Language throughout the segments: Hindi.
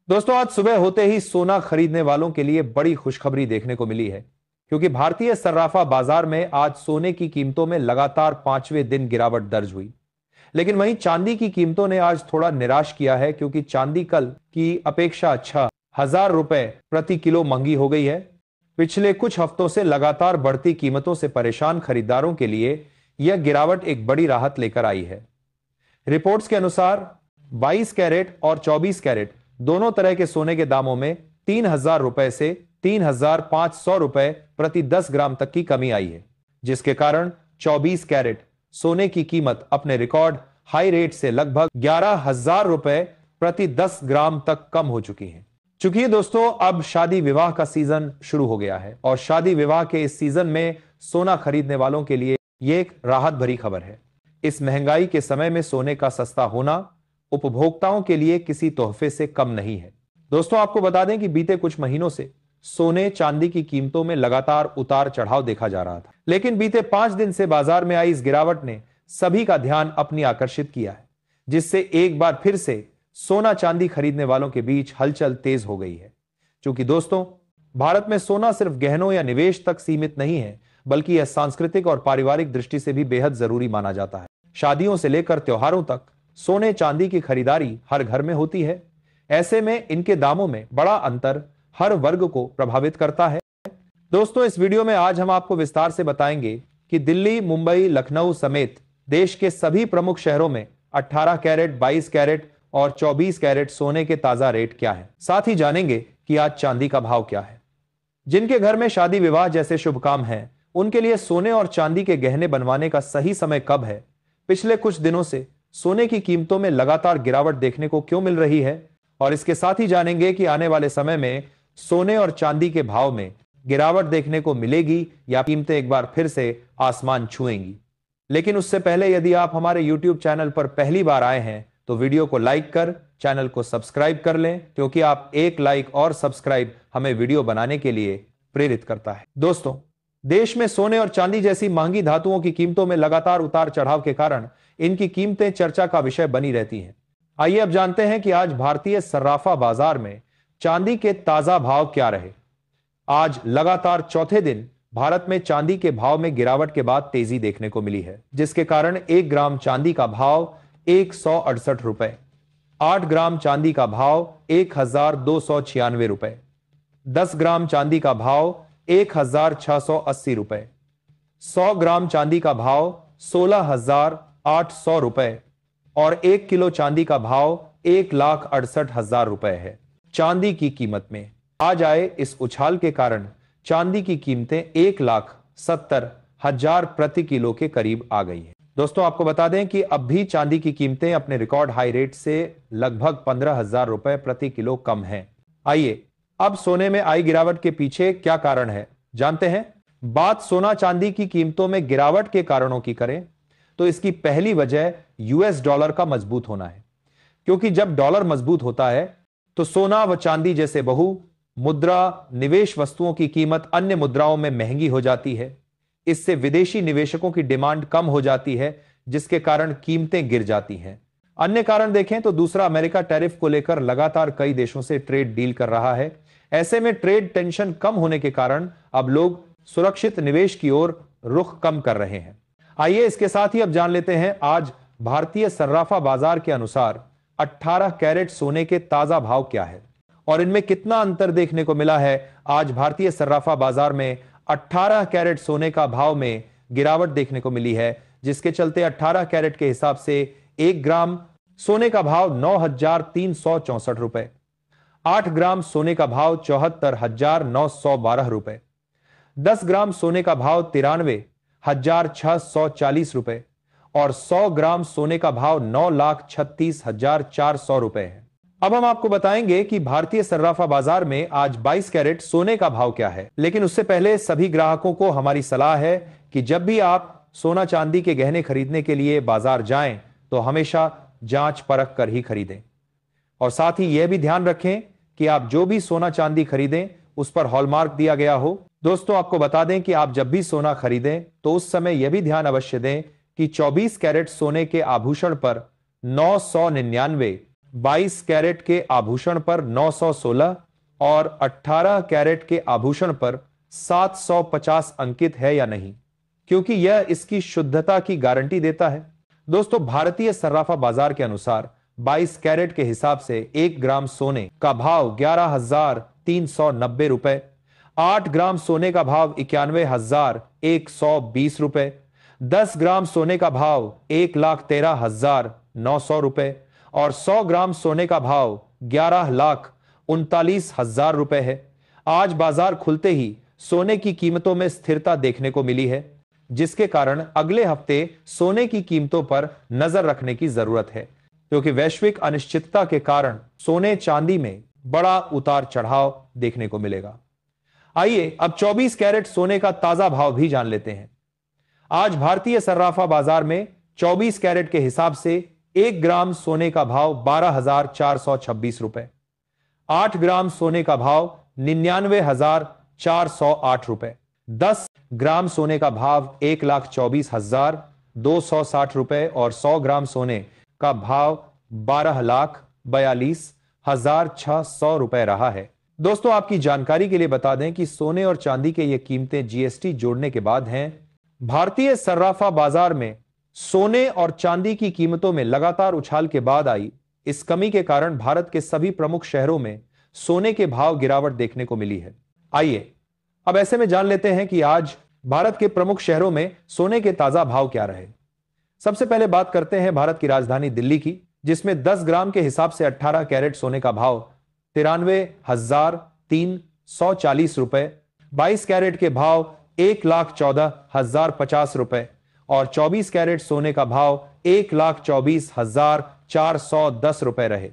दोस्तों, आज सुबह होते ही सोना खरीदने वालों के लिए बड़ी खुशखबरी देखने को मिली है, क्योंकि भारतीय सर्राफा बाजार में आज सोने की कीमतों में लगातार पांचवें दिन गिरावट दर्ज हुई। लेकिन वहीं चांदी की कीमतों ने आज थोड़ा निराश किया है, क्योंकि चांदी कल की अपेक्षा 6,000 रुपए प्रति किलो महंगी हो गई है। पिछले कुछ हफ्तों से लगातार बढ़ती कीमतों से परेशान खरीदारों के लिए यह गिरावट एक बड़ी राहत लेकर आई है। रिपोर्ट्स के अनुसार 22 कैरेट और 24 कैरेट दोनों तरह के सोने के दामों में 3,000 रुपए से 3,500 रुपए प्रति 10 ग्राम तक की कमी आई है, जिसके कारण 24 कैरेट सोने की कीमत अपने रिकॉर्ड हाई रेट से लगभग 11,000 रुपए प्रति 10 ग्राम तक कम हो चुकी है। चूंकि दोस्तों, अब शादी विवाह का सीजन शुरू हो गया है और शादी विवाह के इस सीजन में सोना खरीदने वालों के लिए यह एक राहत भरी खबर है। इस महंगाई के समय में सोने का सस्ता होना उपभोक्ताओं के लिए किसी तोहफे से कम नहीं है। दोस्तों, आपको बता दें कि बीते कुछ महीनों से सोने चांदी की कीमतों में लगातार उतार चढ़ाव देखा जा रहा था, लेकिन बीते 5 दिन से बाजार में आई इस गिरावट ने सभी का ध्यान अपनी आकर्षित किया है, जिससे एक बार फिर से सोना चांदी खरीदने वालों के बीच हलचल तेज हो गई है। क्योंकि दोस्तों, भारत में सोना सिर्फ गहनों या निवेश तक सीमित नहीं है, बल्कि यह सांस्कृतिक और पारिवारिक दृष्टि से भी बेहद जरूरी माना जाता है। शादियों से लेकर त्योहारों तक सोने चांदी की खरीदारी हर घर में होती है। ऐसे में इनके दामों में बड़ा अंतर हर वर्ग को प्रभावित करता है। दोस्तों, इस वीडियो में आज हम आपको विस्तार से बताएंगे कि दिल्ली, मुंबई, लखनऊ समेत देश के सभी प्रमुख शहरों में 18 कैरेट, 22 कैरेट और 24 कैरेट सोने के ताजा रेट क्या है। साथ ही जानेंगे कि आज चांदी का भाव क्या है। जिनके घर में शादी विवाह जैसे शुभ काम हैं, उनके लिए सोने और चांदी के गहने बनवाने का सही समय कब है, पिछले कुछ दिनों से सोने की कीमतों में लगातार गिरावट देखने को क्यों मिल रही है, और इसके साथ ही जानेंगे कि आने वाले समय में सोने और चांदी के भाव में गिरावट देखने को मिलेगी या कीमतें एक बार फिर से आसमान छुएंगी। लेकिन उससे पहले यदि आप हमारे YouTube चैनल पर पहली बार आए हैं तो वीडियो को लाइक कर चैनल को सब्सक्राइब कर लें, क्योंकि आप एक लाइक और सब्सक्राइब हमें वीडियो बनाने के लिए प्रेरित करता है। दोस्तों, देश में सोने और चांदी जैसी महंगी धातुओं की कीमतों में लगातार उतार चढ़ाव के कारण इनकी कीमतें चर्चा का विषय बनी रहती हैं। आइए अब जानते हैं कि आज भारतीय सर्राफा बाजार में चांदी के ताजा भाव क्या रहे। आज लगातार चौथे दिन भारत में चांदी के भाव में गिरावट के बाद तेजी देखने को मिली है, जिसके कारण 1 ग्राम चांदी का भाव 168 रुपए, 8 ग्राम चांदी का भाव 1,296 रुपए, 10 ग्राम चांदी का भाव 1,680 रुपए, 100 ग्राम चांदी का भाव 16,800 रुपए और 1 किलो चांदी का भाव 1,68,000 रुपए है। चांदी की कीमत में आज आए इस उछाल के कारण चांदी की कीमतें 1,70,000 प्रति किलो के करीब आ गई है। दोस्तों, आपको बता दें कि अब भी चांदी की कीमतें अपने रिकॉर्ड हाई रेट से लगभग 15,000 रुपए प्रति किलो कम हैं। आइए अब सोने में आई गिरावट के पीछे क्या कारण है, जानते हैं। बात सोना चांदी की कीमतों में गिरावट के कारणों की करें तो इसकी पहली वजह यूएस डॉलर का मजबूत होना है, क्योंकि जब डॉलर मजबूत होता है तो सोना व चांदी जैसे बहु मुद्रा निवेश वस्तुओं की कीमत अन्य मुद्राओं में महंगी हो जाती है। इससे विदेशी निवेशकों की डिमांड कम हो जाती है, जिसके कारण कीमतें गिर जाती हैं। अन्य कारण देखें तो दूसरा, अमेरिका टैरिफ को लेकर लगातार कई देशों से ट्रेड डील कर रहा है। ऐसे में ट्रेड टेंशन कम होने के कारण अब लोग सुरक्षित निवेश की ओर रुख कम कर रहे हैं। आइए इसके साथ ही अब जान लेते हैं आज भारतीय सर्राफा बाजार के अनुसार 18 कैरेट सोने के ताजा भाव क्या है और इनमें कितना अंतर देखने को मिला है। आज भारतीय सर्राफा बाजार में 18 कैरेट सोने का भाव में गिरावट देखने को मिली है, जिसके चलते 18 कैरेट के हिसाब से 1 ग्राम सोने का भाव 9,364 रुपए, 8 ग्राम सोने का भाव 74,912 रुपए, 10 ग्राम सोने का भाव 93,640 रुपए और 100 ग्राम सोने का भाव 9,36,400 रुपए है। अब हम आपको बताएंगे कि भारतीय सर्राफा बाजार में आज 22 कैरेट सोने का भाव क्या है। लेकिन उससे पहले सभी ग्राहकों को हमारी सलाह है कि जब भी आप सोना चांदी के गहने खरीदने के लिए बाजार जाएं तो हमेशा जांच परख कर ही खरीदें, और साथ ही यह भी ध्यान रखें कि आप जो भी सोना चांदी खरीदें उस पर हॉलमार्क दिया गया हो। दोस्तों, आपको बता दें कि आप जब भी सोना खरीदें तो उस समय यह भी ध्यान अवश्य दें कि 24 कैरेट सोने के आभूषण पर 999 22 कैरेट के आभूषण पर 916 और 18 कैरेट के आभूषण पर 750 अंकित है या नहीं, क्योंकि यह इसकी शुद्धता की गारंटी देता है। दोस्तों, भारतीय सर्राफा बाजार के अनुसार 22 कैरेट के हिसाब से 1 ग्राम सोने का भाव 11,390 रुपए, 8 ग्राम सोने का भाव 91,120 रुपए, 10 ग्राम सोने का भाव 1,13,900 रुपए और 100 ग्राम सोने का भाव 11,39,000 रुपए है। आज बाजार खुलते ही सोने की कीमतों में स्थिरता देखने को मिली है, जिसके कारण अगले हफ्ते सोने की कीमतों पर नजर रखने की जरूरत है, क्योंकि वैश्विक अनिश्चितता के कारण सोने चांदी में बड़ा उतार चढ़ाव देखने को मिलेगा। आइए अब 24 कैरेट सोने का ताजा भाव भी जान लेते हैं। आज भारतीय सर्राफा बाजार में 24 कैरेट के हिसाब से 1 ग्राम सोने का भाव 12,426 रुपए, 8 ग्राम सोने का भाव 99,408 रुपए, 10 ग्राम सोने का भाव 1,24,260 रुपए और 100 ग्राम सोने का भाव 12,42,600 रुपए रहा है। दोस्तों, आपकी जानकारी के लिए बता दें कि सोने और चांदी के ये कीमतें जीएसटी जोड़ने के बाद हैं। भारतीय सर्राफा बाजार में सोने और चांदी की कीमतों में लगातार उछाल के बाद आई इस कमी के कारण भारत के सभी प्रमुख शहरों में सोने के भाव गिरावट देखने को मिली है। आइए अब ऐसे में जान लेते हैं कि आज भारत के प्रमुख शहरों में सोने के ताजा भाव क्या रहे। सबसे पहले बात करते हैं भारत की राजधानी दिल्ली की, जिसमें 10 ग्राम के हिसाब से 18 कैरेट सोने का भाव 93,340 रुपए, 22 कैरेट के भाव 1,14,050 रुपए और 24 कैरेट सोने का भाव 1,24,410 रुपए रहे।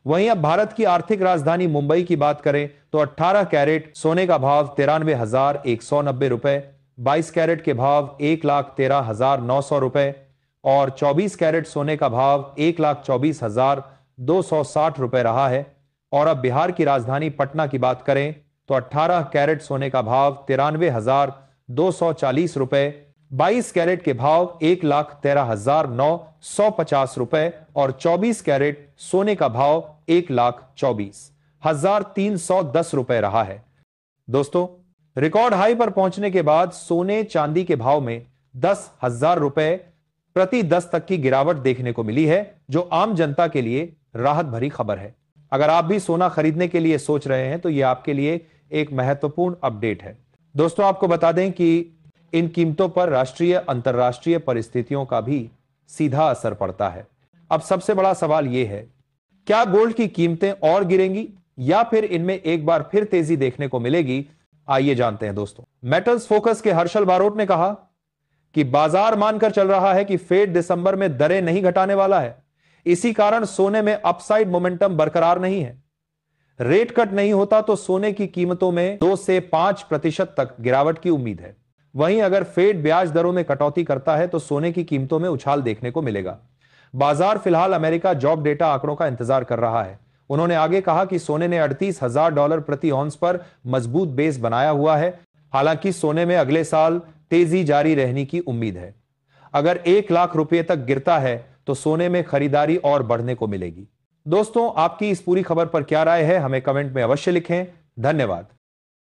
वहीं अब भारत की आर्थिक राजधानी मुंबई की बात करें तो 18 कैरेट सोने का भाव 93,190 रुपए, 22 कैरेट के भाव 1,13,900 रुपए और 24 कैरेट सोने का भाव 1,24,260 रुपए रहा है। और अब बिहार की राजधानी पटना की बात करें तो 18 कैरेट सोने का भाव 93,240 रुपए, 22 कैरेट के भाव 1,13,950 रुपए और 24 कैरेट सोने का भाव 1,24,310 रुपए रहा है। दोस्तों, रिकॉर्ड हाई पर पहुंचने के बाद सोने चांदी के भाव में 10,000 रुपए प्रति 10 तक की गिरावट देखने को मिली है, जो आम जनता के लिए राहत भरी खबर है। अगर आप भी सोना खरीदने के लिए सोच रहे हैं तो यह आपके लिए एक महत्वपूर्ण अपडेट है। दोस्तों, आपको बता दें कि इन कीमतों पर राष्ट्रीय अंतर्राष्ट्रीय परिस्थितियों का भी सीधा असर पड़ता है। अब सबसे बड़ा सवाल यह है, क्या गोल्ड की कीमतें और गिरेंगी या फिर इनमें एक बार फिर तेजी देखने को मिलेगी? आइए जानते हैं। दोस्तों, मेटल्स फोकस के हर्षल बारोट ने कहा कि बाजार मानकर चल रहा है कि फेड दिसंबर में दरें नहीं घटाने वाला है, इसी कारण सोने में अपसाइड मोमेंटम बरकरार नहीं है। रेट कट नहीं होता तो सोने की कीमतों में 2 से 5% तक गिरावट की उम्मीद है। वहीं अगर फेड ब्याज दरों में कटौती करता है तो सोने की कीमतों में उछाल देखने को मिलेगा। बाजार फिलहाल अमेरिका जॉब डेटा आंकड़ों का इंतजार कर रहा है। उन्होंने आगे कहा कि सोने ने $38,000 प्रति औंस पर मजबूत बेस बनाया हुआ है। हालांकि सोने में अगले साल तेजी जारी रहने की उम्मीद है। अगर 1 लाख रुपए तक गिरता है तो सोने में खरीदारी और बढ़ने को मिलेगी। दोस्तों, आपकी इस पूरी खबर पर क्या राय है, हमें कमेंट में अवश्य लिखें। धन्यवाद।